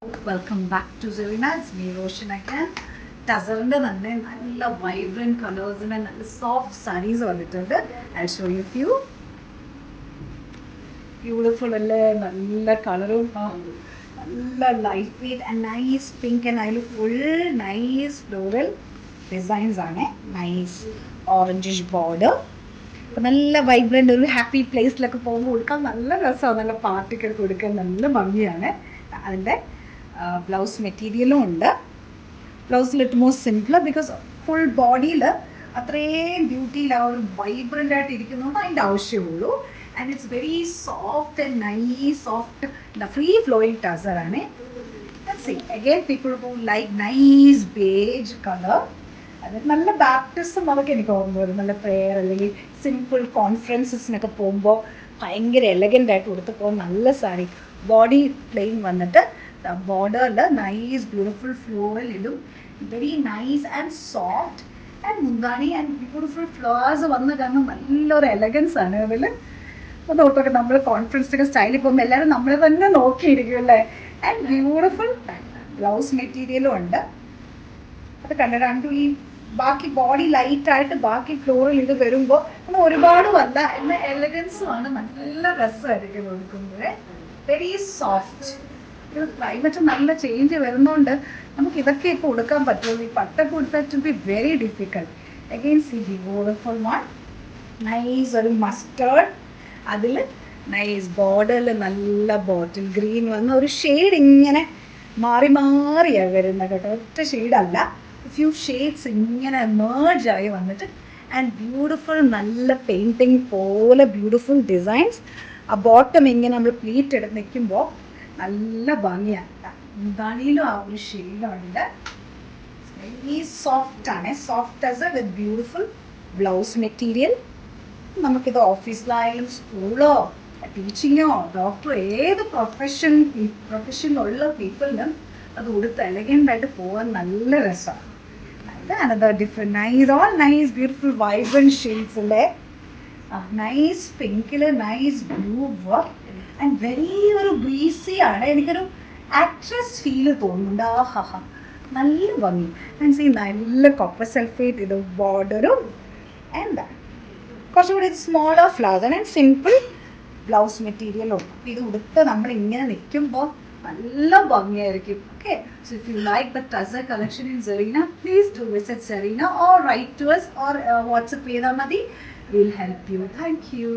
Welcome back to Serena's മീ Roshan again. ടസറിൻ്റെ തന്നെ നല്ല വൈബ്രൻറ്റ് കളേഴ്സിൻ്റെ നല്ല സോഫ്റ്റ് സാരീസ് വന്നിട്ടുണ്ട്. I show you few beautiful അല്ലേ, നല്ല കളറും നല്ല light weight and nice pink and അതിൽ ഫുൾ നൈസ് ഫ്ലോറൽ ഡിസൈൻസ് ആണ്. Nice orangish border. അപ്പോൾ നല്ല വൈബ്രൻ്റ് ഒരു ഹാപ്പി പ്ലേസിലൊക്കെ പോകുമ്പോൾ കൊടുക്കാൻ നല്ല രസമാണ്. നല്ല പാർട്ടിക്കൊക്കെ കൊടുക്കാൻ നല്ല ഭംഗിയാണ്. അതിൻ്റെ ബ്ലൗസ് മെറ്റീരിയലും ഉണ്ട്. ബ്ലൗസിൽ it most simple because full ബോഡിയിൽ അത്രയും ബ്യൂട്ടിയിൽ ആ ഒരു വൈബ്രൻ്റ് ആയിട്ട് ഇരിക്കുന്നതുകൊണ്ട് അതിൻ്റെ ആവശ്യമുള്ളൂ. And it's very soft and nice soft free flowing ടസറാണ്. Again people who like nice beige colour. അത് നല്ല ബാപ്റ്റിസം അതൊക്കെ എനിക്ക് ഓർമ്മ വരും. നല്ല പ്രെയർ അല്ലെങ്കിൽ സിമ്പിൾ കോൺഫറൻസസിനൊക്കെ പോകുമ്പോൾ ഭയങ്കര എലഗൻ്റ് ആയിട്ട് കൊടുത്ത് പോകും. നല്ല സാരി ബോഡി പ്ലെയിൻ വന്നിട്ട് ബോർഡറിൽ നൈസ് ബ്യൂട്ടിഫുൾ ഫ്ലോറൽ ഇടും. Very nice and soft and മുന്താണി ആൻഡ് ബ്യൂട്ടിഫുൾ ഫ്ലവേഴ്സ് വന്ന് കാരണം നല്ലൊരു എലഗൻസ് ആണ് അതിൽ. അപ്പോൾ നോട്ടൊക്കെ നമ്മൾ കോൺഫറൻസിൻ്റെ സ്റ്റൈലിൽ പോകുമ്പോൾ എല്ലാവരും നമ്മളെ തന്നെ നോക്കിയിരിക്കും അല്ലേ. ആൻഡ് ബ്യൂട്ടിഫുൾ ബ്ലൗസ് മെറ്റീരിയലും ഉണ്ട്. അത് കണ്ടിട്ട് ഈ ബാക്കി ബോഡി ലൈറ്റായിട്ട് ബാക്കി ഫ്ലോറിൽ ഇത് വരുമ്പോൾ നമ്മൾ ഒരുപാട് വല്ല എന്ന എലഗൻസുമാണ്. നല്ല രസമായിരിക്കും കൊടുക്കുമ്പോൾ. Very soft. ക്ലൈമറ്റ് നല്ല ചേഞ്ച് വരുന്നതുകൊണ്ട് നമുക്ക് ഇതൊക്കെ ഇപ്പോൾ കൊടുക്കാൻ പറ്റുള്ളൂ. ഈ പട്ടൊക്കെ കൊടുത്താൽ to be very difficult. Again see beautiful one nice ഒരു മസ്റ്റേർഡ്. അതിൽ നൈസ് ബോർഡറിൽ നല്ല ബോട്ടിൽ ഗ്രീൻ വന്ന ഒരു ഷെയ്ഡ് ഇങ്ങനെ മാറി മാറിയാണ് വരുന്നത് കേട്ടോ. ഒറ്റ ഷെയ്ഡല്ല, ഫ്യൂ ഷെയ്ഡ്സ് ഇങ്ങനെ മേർജായി വന്നിട്ട് ആൻഡ് ബ്യൂട്ടിഫുൾ നല്ല പെയിൻറ്റിങ് പോലെ ബ്യൂട്ടിഫുൾ ഡിസൈൻസ്. ആ ബോട്ടം ഇങ്ങനെ നമ്മൾ പ്ലീറ്റ് എടുത്ത് നിൽക്കുമ്പോൾ നല്ല ഭംഗിയാണ്. മുന്താണിയിലും ആ ഒരു ഷെയ്ഡുണ്ട്. വെരി സോഫ്റ്റ് ആണ്. സോഫ്റ്റ് ആസ് വിത്ത് ബ്യൂട്ടിഫുൾ ബ്ലൗസ് മെറ്റീരിയൽ. നമുക്കിത് ഓഫീസിലായാലും സ്കൂളോ ടീച്ചിങ്ങോ ഡോക്ടറോ ഏത് പ്രൊഫഷനിലുള്ള പീപ്പിളിനും അത് കൊടുത്ത് എലഗൻ്റായിട്ട് പോകാൻ നല്ല രസമാണ്. Another different nice all nice beautiful vibrant ഷെയ്ഡ്സിലെ നൈസ് പിങ്കിൽ nice blue work and very ഒരു ബ്രീസി ആണ്. എനിക്കൊരു ആക്ട്രസ് ഫീല് തോന്നുന്നുണ്ട്. ആഹാ നല്ല ഭംഗി. ആൻഡ് സീ നല്ല കോപ്പർ സൾഫേറ്റ് ഇത് ബോർഡറും എന്താ കുറച്ചും കൂടി smaller flowers and simple blouse മെറ്റീരിയലും. ഇത് ഉടുത്ത് നമ്മൾ ഇങ്ങനെ നിൽക്കുമ്പോൾ നല്ല ഭംഗിയായിരിക്കും. Okay, so if you like the tussar collection in Serena, please do visit Serena or write to us or WhatsApp ചെയ്താൽ മതി. Will help you. Thank you.